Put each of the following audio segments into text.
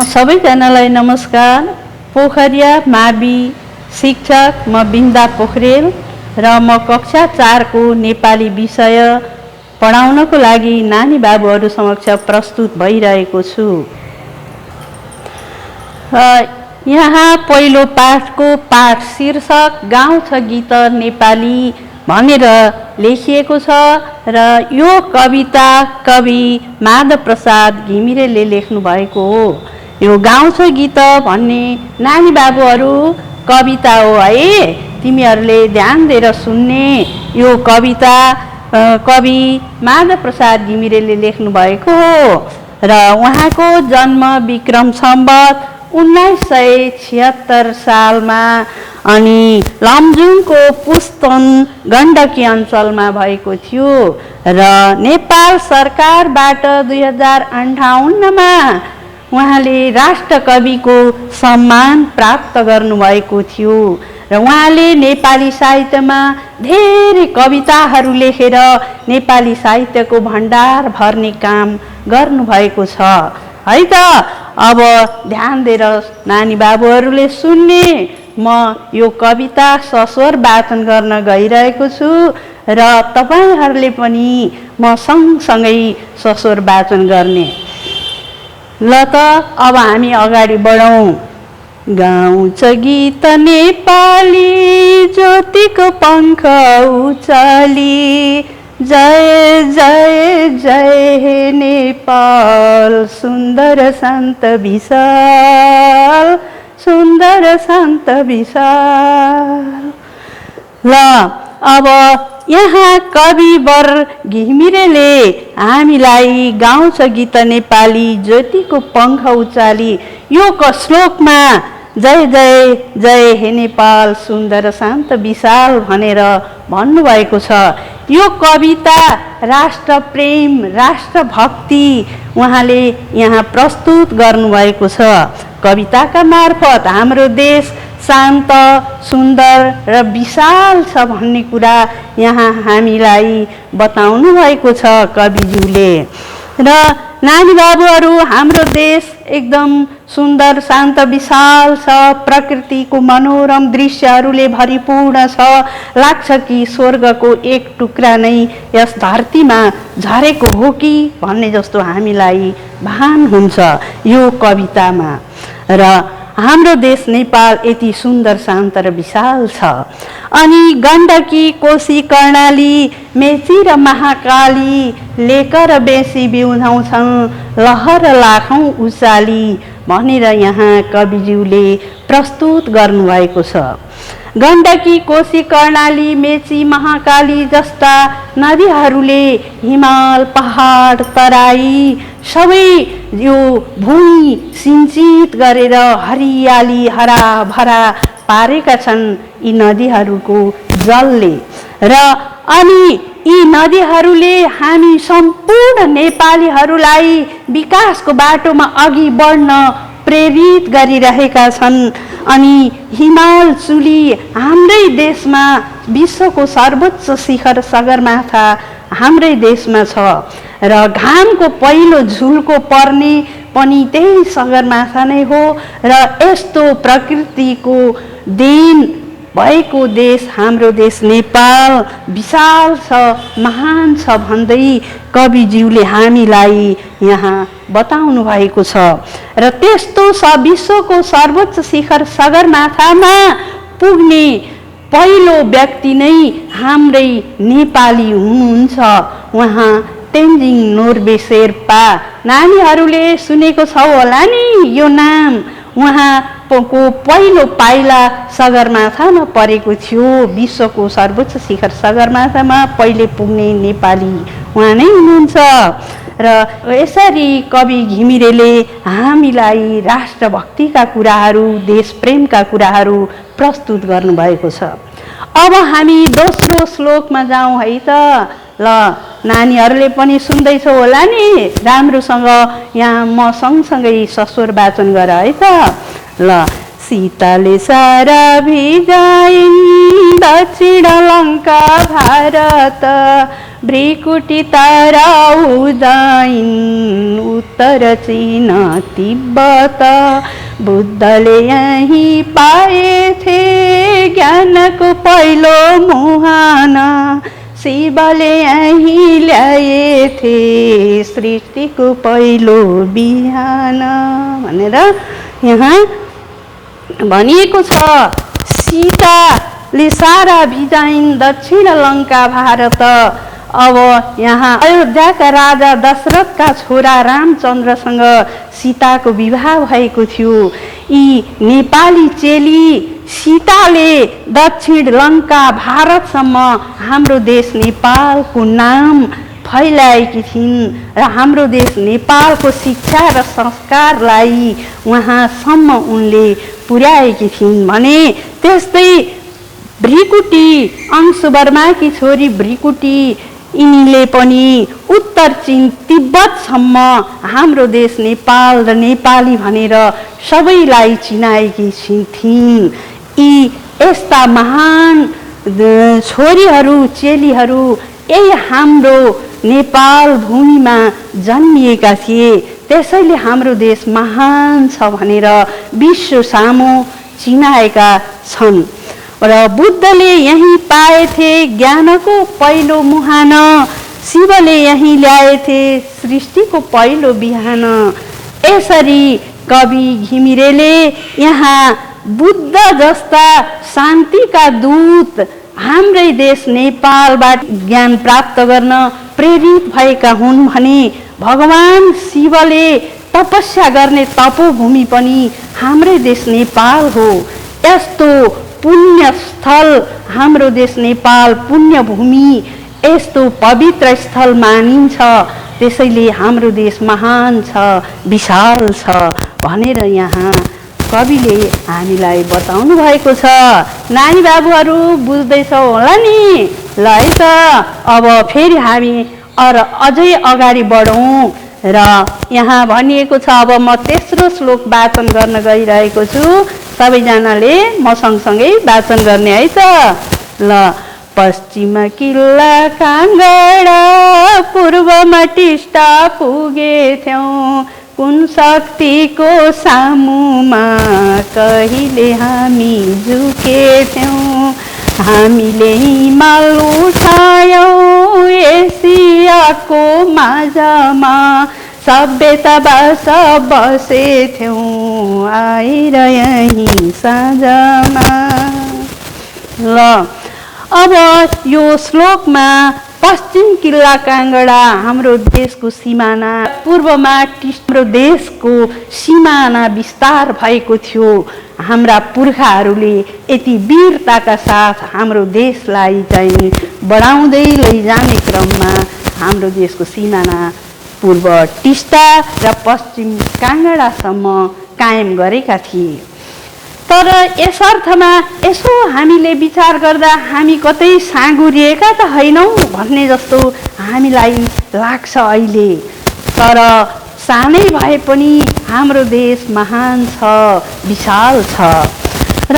सबैजनालाई नमस्कार। पोखरिया मावि शिक्षक म बिन्दा पोखरेल र म कक्षा 4 को नेपाली विषय पढाउनको लागि नानी बाबुहरू समक्ष प्रस्तुत भइरहेको छु। यहाँ पहिलो पाठको पाठ शीर्षक गाउँ छ गीत नेपाली भनेर लेखिएको छ र यो कविता कवि माधव प्रसाद घिमिरेले लेख्नु भएको हो। यो गाउँ छ गीत भन्ने नानी बाबुहरू कविता हो है, तिमीहरूले ध्यान दिएर सुन्ने। यो कविता कवि माधव प्रसाद घिमिरेले लेख्नु भएको हो र उहाँको जन्म विक्रम सम्वत 1976 सालमा अनि लमजुङको पुस्तन गण्डकी अञ्चलमा भएको थियो र नेपाल सरकारबाट 2058 मा उहाँले राष्ट्रकविको सम्मान प्राप्त गर्नुभएको थियो र उहाँले नेपाली साहित्यमा धेरै कविताहरू लेखेर नेपाली साहित्यको भण्डार भर्ने काम गर्नुभएको छ है त। अब ध्यान दिएर नानी बाबुहरूले सुन्ने। म यो कविता सस्वर वाचन गर्न गइरहेको छु र तपाईहरूले पनि म सँगसँगै सस्वर वाचन गर्ने। ल त अब हामी अगाडि बढौँ। गाउँछ गीत नेपाली ज्योतिको पङ्ख उचाली, जय जय जय हे नेपाल सुन्दर शान्त विशाल, सुन्दर शान्त विशाल। ल अब यहाँ कविवर घिमिरेले हामीलाई गाउँछ गीत नेपाली ज्योतिको पङ्ख उचाली यो श्लोकमा जय जय जय हे नेपाल सुन्दर शान्त विशाल भनेर भन्नुभएको छ। यो कविता राष्ट्र प्रेम राष्ट्र भक्ति उहाँले यहाँ प्रस्तुत गर्नुभएको छ। कविताका मार्फत हाम्रो देश शान्त सुन्दर र विशाल छ भन्ने कुरा यहाँ हामीलाई बताउनु भएको छ कविज्यूले। र नानी बाबुहरू हाम्रो देश एकदम सुन्दर शान्त विशाल छ, प्रकृतिको मनोरम दृश्यहरूले भरिपूर्ण छ। लाग्छ कि स्वर्गको एक टुक्रा नै यस धरतीमा झरेको हो कि भन्ने जस्तो हामीलाई भान हुन्छ यो कवितामा। र हाम्रो देश नेपाल यति सुन्दर शान्त र विशाल छ। अनि गण्डकी कोशी कर्णाली मेची र महाकाली लेकर बेसी बिउझाउँछन् लहर लाखौँ उचाली भनेर यहाँ कविज्यूले प्रस्तुत गर्नुभएको छ। गण्डकी कोशी कर्णाली मेची महाकाली जस्ता नदीहरूले हिमाल पहाड तराई सबै यो भूमि सिंचित गरेर हरियाली हराभरा पारेका छन् यी नदीहरूको जलले। र अनि यी नदीहरूले हामी सम्पूर्ण नेपालीहरूलाई विकासको बाटोमा अघि बढ्न प्रेरित गरिरहेका छन्। अनि हिमाल चुली हाम्रै देशमा विश्वको सर्वोच्च शिखर सगरमाथा हाम्रै देशमा छ र घामको पहिलो झुल्को पर्ने पनि त्यही सगरमाथा नै हो र यस्तो प्रकृतिको देन भएको देश हाम्रो देश नेपाल विशाल छ महान छ भन्दै कविज्यूले हामीलाई यहाँ बताउनु भएको छ। र त्यस्तो विश्वको सर्वोच्च शिखर सगरमाथामा पुग्ने पहिलो व्यक्ति नै हाम्रै नेपाली हुनुहुन्छ, उहाँ तेन्जिङ नोर्गे शेर्पा। नानीहरूले सुनेको छ होला नि यो नाम। उहाँको पहिलो पाइला सगरमाथामा परेको थियो। विश्वको सर्वोच्च शिखर सगरमाथामा पहिले पुग्ने नेपाली उहाँ नै हुनुहुन्छ। र यसरी कवि घिमिरेले हामीलाई राष्ट्रभक्तिका कुराहरू देशप्रेमका कुराहरू प्रस्तुत गर्नुभएको छ। अब हामी दोस्रो श्लोकमा जाउँ है त। ल नानीहरूले पनि सुन्दैछौ होला नि राम्रोसँग, यहाँ म सँगसँगै सस्वर वाचन गर है त। ल सीताले सारा भिजाइन् दक्षिण लङ्का भारत, भ्रिकुटी तारा उदयन उत्तर चीन तिब्बत बुद्धले यहीँ पाएथे ज्ञानको पहिलो मुहान शिवले यहीँ ल्याएथे सृष्टिको पहिलो बिहान भनेर यहाँ भनिएको छ। सीताले सारा भिजाइन् दक्षिण लङ्का भारत। अब यहाँ अयोध्याका राजा दशरथका छोरा रामचन्द्रसँग सीताको विवाह भएको थियो। यी नेपाली चेली सीताले दक्षिण लङ्का भारतसम्म हाम्रो देश नेपालको नाम फैलाएकी थिइन् र हाम्रो देश नेपालको शिक्षा र संस्कारलाई उहाँसम्म उनले पुर्याएकी थिइन् भने त्यस्तै भ्रिकुटी अंशुवर्माकी छोरी भ्रिकुटी यिनीले पनि उत्तर चीन तिब्बतसम्म हाम्रो देश नेपाल र नेपाली भनेर सबैलाई चिनाएकी थिइन्। यी यस्ता महान छोरीहरू चेलीहरू यही हाम्रो नेपाल भूमिमा जन्मिएका थिए। त्यसैले हाम्रो देश महान छ भनेर विश्व सामु चिनाएका छन्। र बुद्धले यहीँ पाएथे ज्ञानको पहिलो मुहान शिवले यहीँ ल्याएथे सृष्टिको पहिलो बिहान। यसरी कवि घिमिरेले यहाँ बुद्ध जस्ता शान्तिका दूत हाम्रै देश नेपालबाट ज्ञान प्राप्त गर्न प्रेरित भएका हुन् भने भगवान शिवले तपस्या गर्ने तपोभूमि पनि हाम्रै देश नेपाल हो। यस्तो पुण्य स्थल हाम्रो देश नेपाल पुण्य भूमि यस्तो पवित्र स्थल मानिन्छ। त्यसैले हाम्रो देश महान छ विशाल छ भनेर यहाँ कविले हामीलाई बताउनु भएको छ। नानी बाबुहरू बुझ्दैछौ होला नि? ल है त अब फेरि हामी अझै अगाडि बढौँ र यहाँ भनिएको छ। अब म तेस्रो श्लोक वाचन गर्न गइरहेको छु। सबैजनाले म सँगसँगै वाचन गर्ने है त। ल पश्चिम किल्ला काङ्गडा पूर्वमा टिस्टा पुगेथ्यौँ कुन शक्तिको सामुमा कहिले हामी झुकेथ्यौँ हामीले हिमाल उठायौँ एसियाको माझमा सभ्यता बसेथ्यौँ आएर यहीँ साँझमा। ल अब यो श्लोकमा पश्चिम किल्ला काङ्गडा हाम्रो देशको सिमाना पूर्वमा हाम्रो देशको सिमाना विस्तार भएको थियो। हाम्रा पुर्खाहरूले यति वीरताका साथ हाम्रो देशलाई चाहिँ बढाउँदै लैजाने क्रममा हाम्रो देशको सिमाना पूर्व टिस्टा र पश्चिम काङ्गडासम्म कायम गरेका थिए। तर यस अर्थमा यसो हामीले विचार गर्दा हामी कतै साँगुरिएका त होइनौँ भन्ने जस्तो हामीलाई लाग्छ अहिले। तर सानै भए पनि हाम्रो देश महान छ विशाल छ र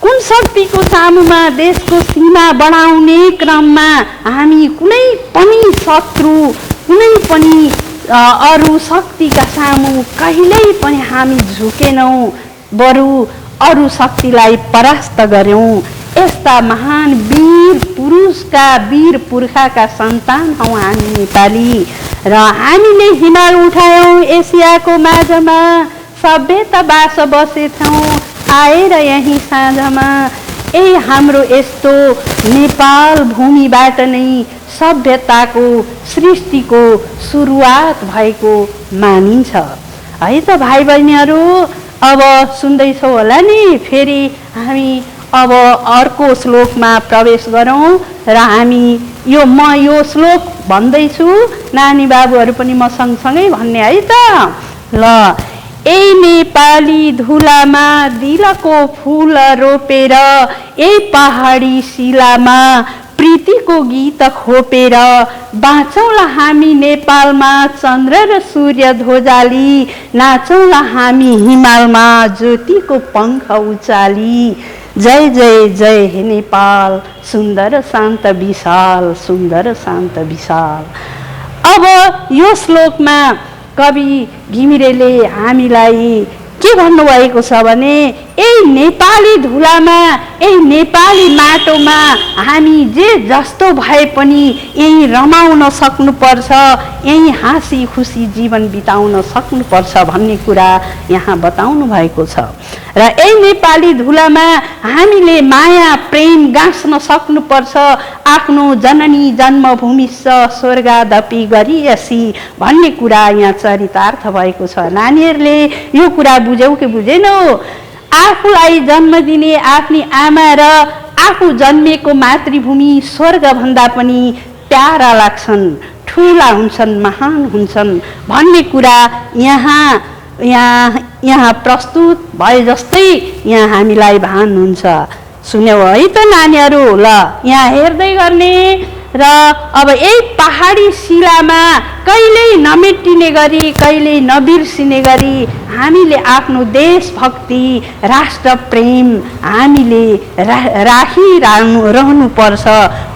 कुन शक्तिको सामुमा देशको सीमा बढाउने क्रममा हामी कुनै पनि शत्रु कुनै पनि अरू शक्तिका सामु कहिल्यै पनि हामी झुकेनौँ, बरु अरू शक्तिलाई परास्त गर्यौँ। यस्ता महान वीर पुरुषका वीर पुर्खाका सन्तान हौँ हामी नेपाली र हामीले हिमाल उठायौँ एसियाको माझमा सभ्यता बसेथौँ आएर यहीँ साँझमा। यही हाम्रो यस्तो नेपाल भूमिबाट नै सभ्यताको सृष्टिको सुरुवात भएको मानिन्छ है त भाइ बहिनीहरू। अब सुन्दैछौ होला नि? फेरि हामी अब अर्को श्लोकमा प्रवेश गरौँ र हामी यो श्लोक भन्दैछु, नानी बाबुहरू पनि म सँगसँगै भन्ने है त। ल ए नेपाली धुलामा दिलको फूल रोपेर ए पहाडी शिलामा प्रीतिको गीत खोपेर बाँचौँला हामी नेपालमा चन्द्र र सूर्य ध्वजाली नाचौँला हामी हिमालमा ज्योतिको पङ्ख उचाली। जय जय जय हे नेपाल, सुन्दर शान्त विशाल, सुन्दर शान्त विशाल। अब यो श्लोकमा कवि घिमिरेले हामीलाई के भन्नुभएको छ भने यही नेपाली धुलामा, यही नेपाली माटोमा हामी जे जस्तो भए पनि यही रमाउन सक्नुपर्छ, यही हाँसी खुसी जीवन बिताउन सक्नुपर्छ भन्ने कुरा यहाँ बताउनु भएको छ। र यही नेपाली धुलामा हामीले माया प्रेम गाँस्न सक्नुपर्छ। आफ्नो जननी जन्मभूमि स्वर्गादपि गरियसी भन्ने कुरा यहाँ चरितार्थ भएको छ। नानीहरूले यो कुरा बुझ्यौ कि बुझेनौ? आफूलाई जन्म दिने आफ्नी आमा र आफू जन्मेको मातृभूमि स्वर्गभन्दा पनि प्यारा लाग्छन्, ठुला हुन्छन्, महान हुन्छन् भन्ने कुरा यहाँ प्रस्तुत भए जस्तै यहाँ हामीलाई भान हुन्छ। सुन्यौ है त नानीहरू? ल यहाँ हेर्दै गर्ने र अब यही पहाडी शिलामा कहिल्यै नमेटिने गरी, कहिल्यै नबिर्सिने गरी हामीले आफ्नो देशभक्ति, राष्ट्र प्रेम हामीले राखिरहनुपर्छ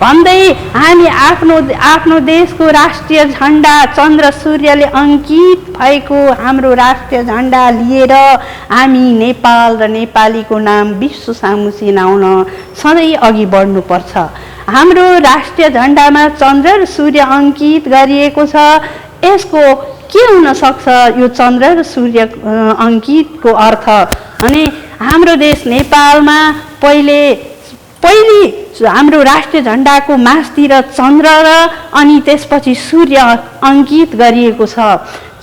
भन्दै हामी आफ्नो देशको राष्ट्रिय झन्डा चन्द्र सूर्यले अंकित भएको हाम्रो राष्ट्रिय झन्डा लिएर हामी नेपाल र नेपालीको नाम विश्व सामु चिनाउन सधैँ अघि बढ्नुपर्छ। हाम्रो राष्ट्रिय झन्डामा चन्द्र र सूर्य अंकित गरिएको छ। यसको के हुन सक्छ यो चन्द्र र सूर्य अंकितको अर्थ? अनि हाम्रो देश नेपालमा पहिले हाम्रो राष्ट्रिय झन्डाको मास्तिर चन्द्र र अनि त्यसपछि सूर्य अंकित गरिएको छ।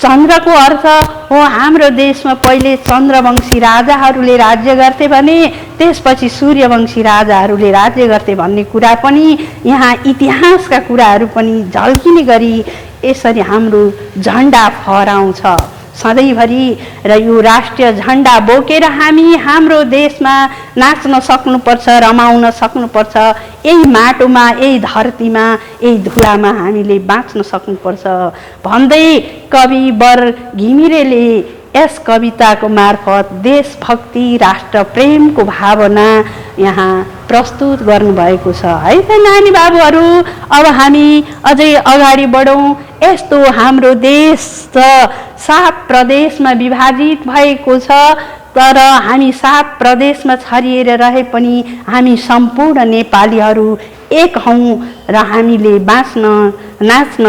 चन्द्रको अर्थ हो हाम्रो देशमा पहिले चन्द्रवंशी राजाहरूले राज्य गर्थे भने त्यसपछि सूर्यवंशी राजाहरूले राज्य गर्थे भन्ने कुरा पनि यहाँ इतिहासका कुराहरू पनि झल्किने गरी यसरी हाम्रो झन्डा फहराउँछ सधैँभरि। र यो राष्ट्रिय झन्डा बोकेर हामी हाम्रो देशमा नाच्न सक्नुपर्छ, रमाउन सक्नुपर्छ। यही माटोमा, यही धरतीमा, यही धुलामा हामीले बाँच्न सक्नुपर्छ भन्दै कवि वर घिमिरेले यस कविताको मार्फत देशभक्ति, राष्ट्र प्रेमको भावना यहाँ प्रस्तुत गर्नुभएको छ है त नानी बाबुहरू। अब हामी अझै अगाडि बढौँ। यस्तो हाम्रो देश 7 प्रदेशमा विभाजित भएको छ, तर हामी 7 प्रदेशमा छरिएर रहे पनि हामी सम्पूर्ण नेपालीहरू एक हौँ र हामीले बाँच्न, नाच्न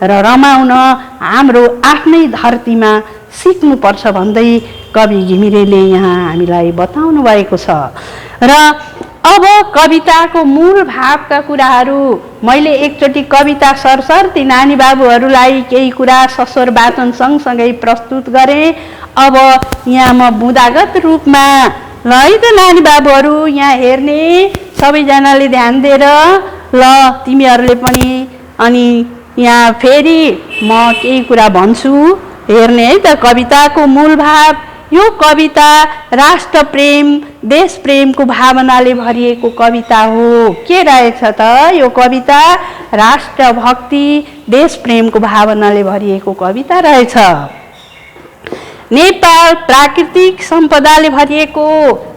र रमाउन हाम्रो आफ्नै धरतीमा सिक्नुपर्छ भन्दै कवि घिमिरेले यहाँ हामीलाई बताउनु भएको छ। र अब कविताको मूल भावका कुराहरू मैले एकचोटि कविता सरसर्ती नानी बाबुहरूलाई केही कुरा सस्वर वाचन सँगसँगै प्रस्तुत गरेँ। अब यहाँ म बुँदागत रूपमा ल है त नानी बाबुहरू यहाँ हेर्ने सबैजनाले ध्यान दिएर ल तिमीहरूले पनि। अनि यहाँ फेरि म केही कुरा भन्छु हेर्ने है त। कविताको मूल भाव, यो कविता राष्ट्र प्रेम, देश प्रेमको भावनाले भरिएको कविता हो। के रहेछ त यो कविता? राष्ट्र भक्ति, देश प्रेमको भावनाले भरिएको कविता रहेछ। नेपाल प्राकृतिक सम्पदाले भरिएको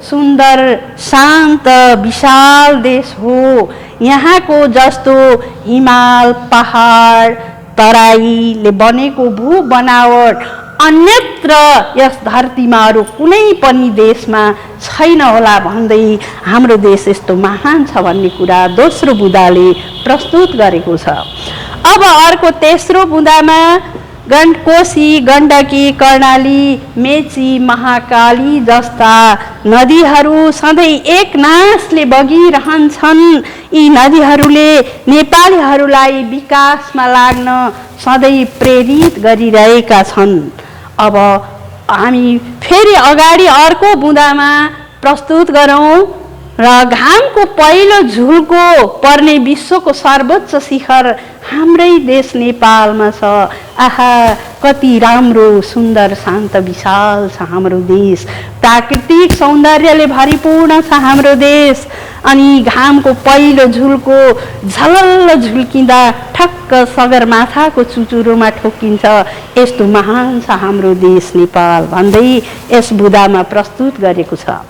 सुन्दर, शान्त, विशाल देश हो। यहाँको जस्तो हिमाल, पहाड, तराईले बनेको भू बनावट अन्यत्र यस धरतीमा अरू कुनै पनि देशमा छैन होला भन्दै हाम्रो देश यस्तो महान छ भन्ने कुरा दोस्रो बुँदाले प्रस्तुत गरेको छ। अब अर्को तेस्रो बुँदामा कोशी, गण्डकी, कर्णाली, मेची, महाकाली जस्ता नदीहरू सधैँ एक नासले बगिरहन्छन्। यी नदीहरूले नेपालीहरूलाई विकासमा लाग्न सधैँ प्रेरित गरिरहेका छन्। अब हामी फेरि अगाडि अर्को बुँदामा प्रस्तुत गरौँ र घामको पहिलो झुल्को पर्ने विश्वको सर्वोच्च शिखर हाम्रै देश नेपालमा छ। आहा कति राम्रो, सुन्दर, शान्त, विशाल छ हाम्रो देश। प्राकृतिक सौन्दर्यले भरिपूर्ण छ हाम्रो देश। अनि घामको पहिलो झुल्को झलल्ल झुल्किँदा ठक्क सगरमाथाको चुचुरोमा ठोकिन्छ। यस्तो महान छ हाम्रो देश नेपाल भन्दै यस बुँदामा प्रस्तुत गरेको छ।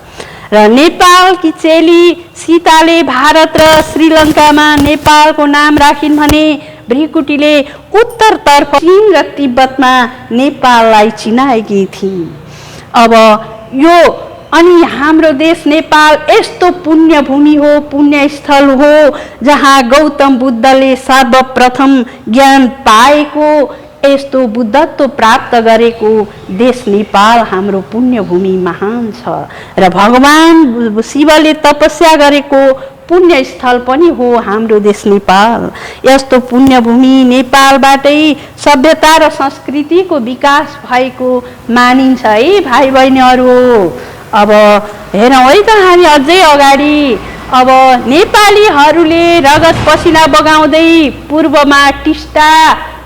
र नेपालकी चेली सीताले भारत र श्रीलङ्कामा नेपालको नाम राखिन् भने भृकुटीले उत्तरतर्फ चीन र तिब्बतमा नेपाललाई चिनाएकी थिइन्। अब यो अनि हाम्रो देश नेपाल यस्तो पुण्यभूमि हो, पुण्यस्थल हो, जहाँ गौतम बुद्धले सर्वप्रथम ज्ञान पाएको, यस्तो बुद्धत्व प्राप्त गरेको देश नेपाल हाम्रो पुण्यभूमि महान छ र भगवान शिवले तपस्या गरेको पुण्यस्थल पनि हो हाम्रो देश नेपाल। यस्तो पुण्यभूमि नेपालबाटै सभ्यता र संस्कृतिको विकास भएको मानिन्छ है भाइ बहिनीहरू। अब हेरौँ है त हामी अझै अगाडि। अब नेपालीहरूले रगत पसिना बगाउँदै पूर्वमा टिस्टा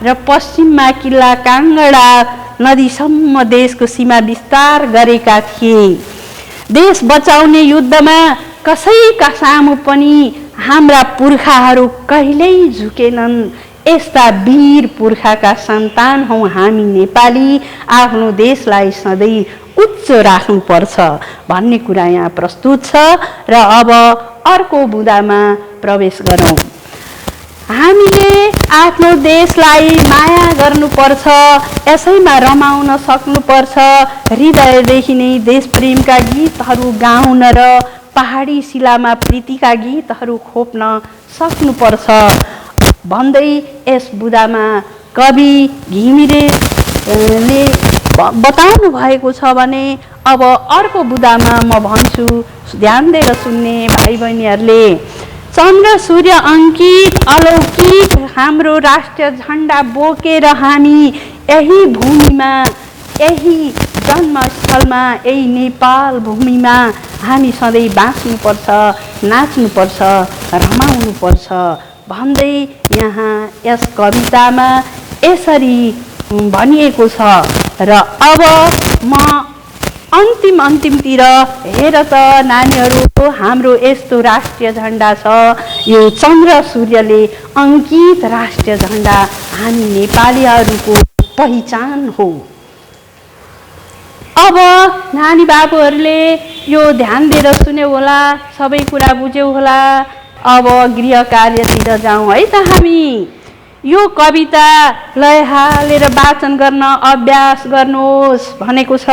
र पश्चिममा किल्ला काङ्गडा नदीसम्म देशको सीमा विस्तार गरेका थिए। देश बचाउने युद्धमा कसैका सामु पनि हाम्रा पुर्खाहरू कहिल्यै झुकेनन्। यस्ता वीर पुर्खाका सन्तान हौँ हामी नेपाली। आफ्नो देशलाई सधैँ उच्च राख्नुपर्छ भन्ने कुरा यहाँ प्रस्तुत छ। र अब अर्को बुँदामा प्रवेश गरौँ। हामीले आफ्नो देशलाई माया गर्नुपर्छ, यसैमा रमाउन सक्नुपर्छ। हृदयदेखि नै देशप्रेमका गीतहरू गाउन र पहाडी शिलामा प्रीतिका गीतहरू खोप्न सक्नुपर्छ भन्दै यस बुँदामा कवि घिमिरेले बताउनु भएको छ भने अब अर्को बुँदामा म भन्छु, ध्यान दिएर सुन्ने भाइ बहिनीहरूले। चन्द्र सूर्य अङ्कित अलौकिक हाम्रो राष्ट्रिय झन्डा बोकेर हामी यही भूमिमा, यही जन्मस्थलमा, यही नेपाल भूमिमा हामी सधैँ बाँच्नुपर्छ, नाच्नुपर्छ, रमाउनुपर्छ भन्दै यहाँ यस कवितामा यसरी भनिएको छ। र अब म अन्तिमतिर हेर त नानीहरू, हाम्रो यस्तो राष्ट्रिय झन्डा छ, यो चन्द्र सूर्यले अङ्कित राष्ट्रिय झन्डा हामी नेपालीहरूको पहिचान हो। अब नानी बाबुहरूले यो ध्यान दिएर सुन्यौ होला, सबै कुरा बुझ्यौ होला। अब गृह कार्यतिर जाउँ है त हामी। यो कविता लय हालेर वाचन गर्न अभ्यास गर्नुहोस् भनेको छ।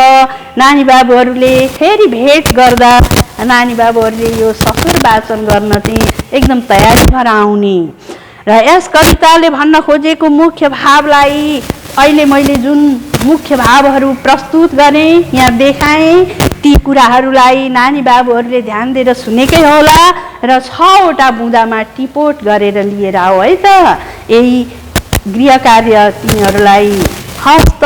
नानी बाबुहरूले फेरि भेट गर्दा नानी बाबुहरूले यो सफल वाचन गर्न चाहिँ एकदम तयारी भएर आउने। र यस कविताले भन्न खोजेको मुख्य भावलाई अहिले मैले जुन मुख्य भावहरू प्रस्तुत गरेँ, यहाँ देखाएँ, ती कुराहरूलाई नानी बाबुहरूले ध्यान दिएर सुनेकै होला र 6वटा बुँदामा टिपोट गरेर लिएर आऊ है त। यही गृह कार्य तिमीहरूलाई हस्त।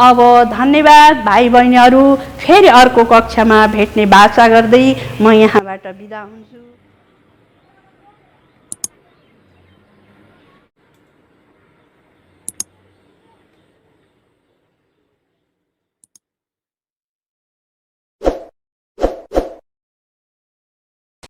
अब धन्यवाद भाइ बहिनीहरू। फेरि अर्को कक्षामा भेट्ने बाचा गर्दै म यहाँबाट बिदा हुन्छु।